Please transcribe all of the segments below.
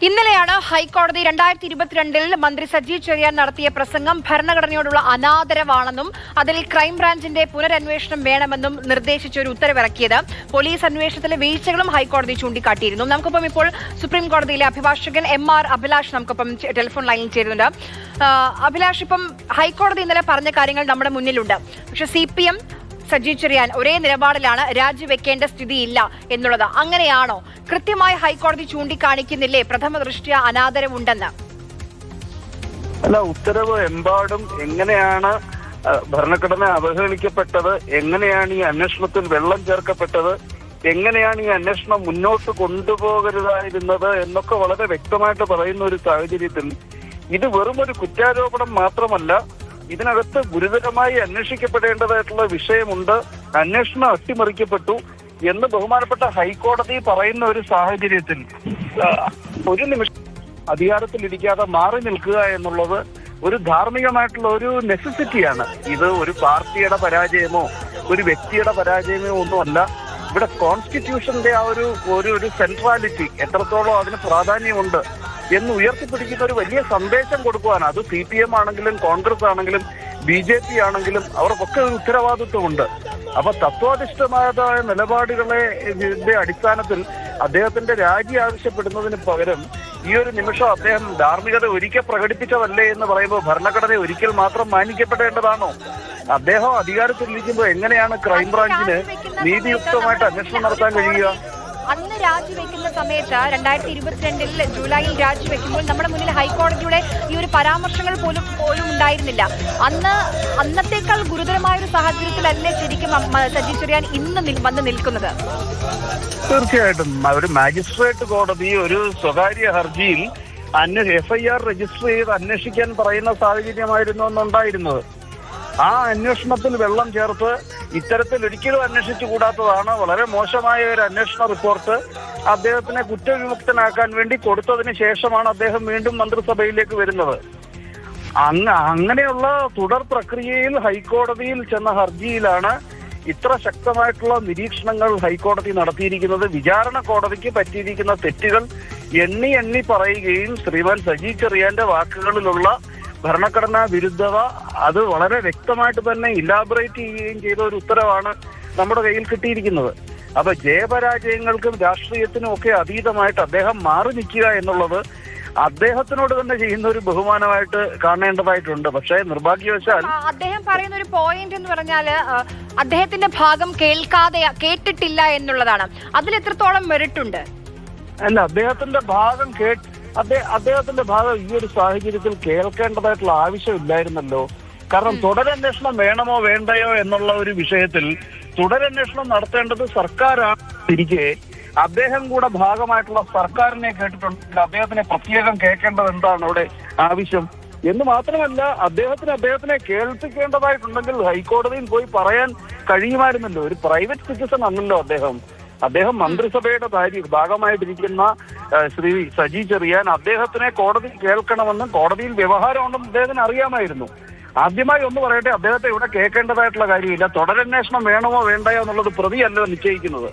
ഇന്നലെയാണ് ഹൈക്കോടതി 2022 മന്ത്രി സജി ചെറിയാൻ നടത്തിയ പ്രസംഗം ഭരണഘടനയോടുള്ള അനാദരവാണെന്നും അതിൽ ക്രൈംബ്രാഞ്ചിന്റെ പുനരന്വേഷണം വേണമെന്നും നിർദ്ദേശിച്ച ഒരു ഉത്തരവിറക്കിയത്. പോലീസ് അന്വേഷണത്തിലെ വീഴ്ചകളും ഹൈക്കോടതി ചൂണ്ടിക്കാട്ടിയിരുന്നു. നമുക്കൊപ്പം ഇപ്പോൾ സുപ്രീം കോടതിയിലെ അഭിഭാഷകൻ MR അഭിലാഷ് നമുക്കൊപ്പം ടെലിഫോൺ ലൈനിൽ ചേരുന്നുണ്ട്. അഭിലാഷ്, ഇപ്പം ഹൈക്കോടതി ഇന്നലെ പറഞ്ഞ കാര്യങ്ങൾ നമ്മുടെ മുന്നിലുണ്ട്. പക്ഷെ CPM സജി ചെറിയാൻ ഒരേ നിലപാടിലാണ്, രാജിവെക്കേണ്ട സ്ഥിതിയില്ല എന്നുള്ളത്. അങ്ങനെയാണോ? കൃത്യമായി ഹൈക്കോടതി ചൂണ്ടിക്കാണിക്കുന്നില്ലേ പ്രഥമ ദൃഷ്ട്യാ അനാദരവുണ്ടെന്ന്? അല്ല, ഉത്തരവ് എമ്പാടും എങ്ങനെയാണ് ഭരണഘടന അവഹേളിക്കപ്പെട്ടത്, എങ്ങനെയാണ് ഈ അന്വേഷണത്തിൽ വെള്ളം ചേർക്കപ്പെട്ടത്, എങ്ങനെയാണ് ഈ അന്വേഷണം മുന്നോട്ട് കൊണ്ടുപോകരുതായിരുന്നത് എന്നൊക്കെ വളരെ വ്യക്തമായിട്ട് പറയുന്ന ഒരു സാഹചര്യത്തിൽ ഇത് വെറും ഒരു കുറ്റാരോപണം മാത്രമല്ല, ഇതിനകത്ത് ഗുരുതരമായി അന്വേഷിക്കപ്പെടേണ്ടതായിട്ടുള്ള വിഷയമുണ്ട്. അന്വേഷണം അട്ടിമറിക്കപ്പെട്ടു എന്ന് ബഹുമാനപ്പെട്ട ഹൈക്കോടതി പറയുന്ന ഒരു സാഹചര്യത്തിൽ ഒരു നിമിഷം അധികാരത്തിലിരിക്കാതെ മാറി നിൽക്കുക എന്നുള്ളത് ഒരു ധാർമ്മികമായിട്ടുള്ള ഒരു നെസസിറ്റിയാണ്. ഇത് ഒരു പാർട്ടിയുടെ പരാജയമോ ഒരു വ്യക്തിയുടെ പരാജയമോ ഒന്നുമല്ല. ഇവിടെ കോൺസ്റ്റിറ്റ്യൂഷന്റെ ആ ഒരു സെൻട്രാലിറ്റി എത്രത്തോളം അതിന് പ്രാധാന്യമുണ്ട് എന്ന് ഉയർത്തിപ്പിടിക്കുന്ന ഒരു വലിയ സന്ദേശം കൊടുക്കുവാനാണ്. അത് CPM ആണെങ്കിലും കോൺഗ്രസ് ആണെങ്കിലും BJP ആണെങ്കിലും അവർക്കൊക്കെ ഒരു ഉത്തരവാദിത്വമുണ്ട്. അപ്പൊ തത്വാധിഷ്ഠിതമായ നിലപാടുകളെ അടിസ്ഥാനത്തിൽ അദ്ദേഹത്തിന്റെ രാജി ആവശ്യപ്പെടുന്നതിന് പകരം ഈ ഒരു നിമിഷം അദ്ദേഹം ധാർമ്മികത ഒരിക്കൽ പ്രകടിപ്പിച്ചതല്ലേ എന്ന് പറയുമ്പോൾ ഭരണഘടന ഒരിക്കൽ മാത്രം മാനിക്കപ്പെടേണ്ടതാണോ? അദ്ദേഹം അധികാരത്തിലിരിക്കുമ്പോൾ എങ്ങനെയാണ് ക്രൈംബ്രാഞ്ചിന് നീതിയുക്തമായിട്ട് അന്വേഷണം നടത്താൻ കഴിയുക? അന്ന് രാജിവെക്കുന്ന സമയത്ത് 2022 ജൂലൈയിൽ രാജിവെക്കുമ്പോൾ നമ്മുടെ മുന്നിൽ ഹൈക്കോടതിയുടെ ഈ ഒരു പരാമർശങ്ങൾ പോലും ഉണ്ടായിരുന്നില്ല. അന്നത്തേക്കാൾ ഗുരുതരമായ ഒരു സാഹചര്യത്തിലല്ലേ ശരിക്കും സജി ചെറിയാൻ ഇന്ന് വന്ന് നിൽക്കുന്നത്? തീർച്ചയായിട്ടും ഒരു മാജിസ്ട്രേറ്റ് കോടതി ഒരു സ്വകാര്യ ഹർജിയിൽ FIR രജിസ്റ്റർ ചെയ്ത് അന്വേഷിക്കാൻ പറയുന്ന സാഹചര്യമായിരുന്നു അന്നുണ്ടായിരുന്നത്. ആ അന്വേഷണത്തിൽ വെള്ളം ചേർത്ത് ഇത്തരത്തിൽ ഒരിക്കലും അന്വേഷിച്ചുകൂടാത്തതാണ്. വളരെ മോശമായ ഒരു അന്വേഷണ റിപ്പോർട്ട് അദ്ദേഹത്തിനെ കുറ്റവിമുക്തനാക്കാൻ വേണ്ടി കൊടുത്തതിന് ശേഷമാണ് അദ്ദേഹം വീണ്ടും മന്ത്രിസഭയിലേക്ക് വരുന്നത്. അങ്ങനെയുള്ള തുടർ പ്രക്രിയയിൽ ഹൈക്കോടതിയിൽ ചെന്ന ഹർജിയിലാണ് ഇത്ര ശക്തമായിട്ടുള്ള നിരീക്ഷണങ്ങൾ ഹൈക്കോടതി നടത്തിയിരിക്കുന്നത്. വിചാരണ കോടതിക്ക് പറ്റിയിരിക്കുന്ന തെറ്റുകൾ എണ്ണി പറയുകയും ശ്രീമാൻ സജി ചെറിയാന്റെ വാക്കുകളിലുള്ള ഭരണഘടനാ വിരുദ്ധത അത് വളരെ വ്യക്തമായിട്ട് തന്നെ ഇലാബറേറ്റ് ചെയ്യുകയും ചെയ്ത ഒരു ഉത്തരവാണ് നമ്മുടെ കയ്യിൽ കിട്ടിയിരിക്കുന്നത്. അപ്പൊ ജയപരാജയങ്ങൾക്കും രാഷ്ട്രീയത്തിനും ഒക്കെ അതീതമായിട്ട് അദ്ദേഹം മാറി നിൽക്കുക എന്നുള്ളത് അദ്ദേഹത്തിനോട് തന്നെ ചെയ്യുന്ന ഒരു ബഹുമാനമായിട്ട് കാണേണ്ടതായിട്ടുണ്ട്. പക്ഷേ നിർഭാഗ്യവശാൽ അദ്ദേഹം പറയുന്ന ഒരു പോയിന്റ് എന്ന് പറഞ്ഞാൽ അദ്ദേഹത്തിന്റെ ഭാഗം കേട്ടിട്ടില്ല എന്നുള്ളതാണ്. അതിൽ എത്രത്തോളം മെറിറ്റ് ഉണ്ട്? അല്ല, അദ്ദേഹത്തിന്റെ ഭാഗം അദ്ദേഹത്തിന്റെ ഭാഗം ഈ ഒരു സാഹചര്യത്തിൽ കേൾക്കേണ്ടതായിട്ടുള്ള ആവശ്യമില്ലായിരുന്നല്ലോ. കാരണം തുടരന്വേഷണം വേണമോ വേണ്ടയോ എന്നുള്ള ഒരു വിഷയത്തിൽ തുടരന്വേഷണം നടത്തേണ്ടത് സർക്കാരാണിരിക്കെ അദ്ദേഹം കൂടെ ഭാഗമായിട്ടുള്ള സർക്കാരിനെ കേട്ടിട്ടുണ്ടെങ്കിൽ അദ്ദേഹത്തിനെ പ്രത്യേകം കേൾക്കേണ്ടത് എന്താണ് അവിടെ ആവശ്യം എന്ന് മാത്രമല്ല, അദ്ദേഹത്തിനെ കേൾപ്പിക്കേണ്ടതായിട്ടുണ്ടെങ്കിൽ ഹൈക്കോടതിയിൽ പോയി പറയാൻ കഴിയുമായിരുന്നല്ലോ. ഒരു പ്രൈവറ്റ് സിറ്റിസൺ അല്ലല്ലോ അദ്ദേഹം മന്ത്രിസഭയുടെ ഭാഗമായിട്ടിരിക്കുന്ന ശ്രീ സജി ചെറിയാൻ. അദ്ദേഹത്തിനെ കോടതി കേൾക്കണമെന്നും കോടതിയിൽ വ്യവഹാരമുണ്ടെന്നും അദ്ദേഹത്തിന് അറിയാമായിരുന്നു. ആദ്യമായി ഒന്ന് പറയട്ടെ, അദ്ദേഹത്തെ ഇവിടെ കേൾക്കേണ്ടതായിട്ടുള്ള കാര്യമില്ല. തുടരന്വേഷണം വേണമോ വേണ്ടയോ എന്നുള്ളത് പ്രതിയല്ല നിശ്ചയിക്കുന്നത്.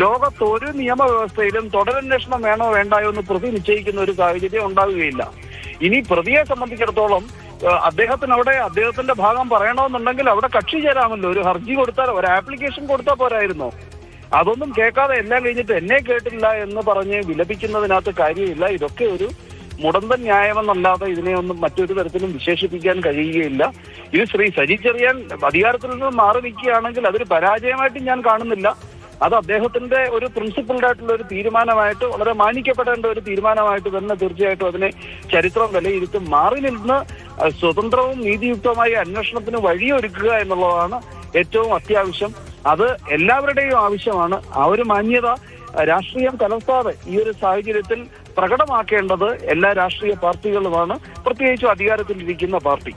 ലോകത്ത് ഒരു നിയമവ്യവസ്ഥയിലും തുടരന്വേഷണം വേണോ വേണ്ടായോ എന്ന് പ്രതി നിശ്ചയിക്കുന്ന ഒരു സാഹചര്യം ഉണ്ടാവുകയില്ല. ഇനി പ്രതിയെ സംബന്ധിച്ചിടത്തോളം അദ്ദേഹത്തിന്റെ ഭാഗം പറയണമെന്നുണ്ടെങ്കിൽ അവിടെ കക്ഷി ചേരാമല്ലോ. ഒരു ഹർജി കൊടുത്താൽ, ഒരു ആപ്ലിക്കേഷൻ കൊടുത്താൽ പോരായിരുന്നോ? അതൊന്നും കേൾക്കാതെ എല്ലാം കഴിഞ്ഞിട്ട് എന്നെ കേട്ടില്ല എന്ന് പറഞ്ഞ് വിലപിക്കുന്നതിനകത്ത് കാര്യമില്ല. ഇതൊക്കെ ഒരു മുടന്തൻ ന്യായമെന്നല്ലാതെ ഇതിനെ ഒന്നും മറ്റൊരു തരത്തിലും വിശേഷിപ്പിക്കാൻ കഴിയുകയില്ല. ഇത് ശ്രീ സജി ചെറിയാൻ അധികാരത്തിൽ നിന്ന് മാറി നിൽക്കുകയാണെങ്കിൽ അതൊരു പരാജയമായിട്ട് ഞാൻ കാണുന്നില്ല. അത് അദ്ദേഹത്തിന്റെ ഒരു പ്രിൻസിപ്പിൾഡ് ആയിട്ടുള്ള ഒരു തീരുമാനമായിട്ട്, വളരെ മാനിക്കപ്പെടേണ്ട ഒരു തീരുമാനമായിട്ട് തന്നെ തീർച്ചയായിട്ടും അതിനെ ചരിത്രം വിലയിരുത്തും. മാറി നിന്ന് സ്വതന്ത്രവും നീതിയുക്തമായ അന്വേഷണത്തിന് വഴിയൊരുക്കുക എന്നുള്ളതാണ് ഏറ്റവും അത്യാവശ്യം. അത് എല്ലാവരുടെയും ആവശ്യമാണ്. ആ ഒരു മാന്യത രാഷ്ട്രീയം കലർത്താതെ ഈ ഒരു സാഹചര്യത്തിൽ പ്രകടമാക്കേണ്ടത് എല്ലാ രാഷ്ട്രീയ പാർട്ടികളുമാണ്, പ്രത്യേകിച്ചും അധികാരത്തിലിരിക്കുന്ന പാർട്ടി.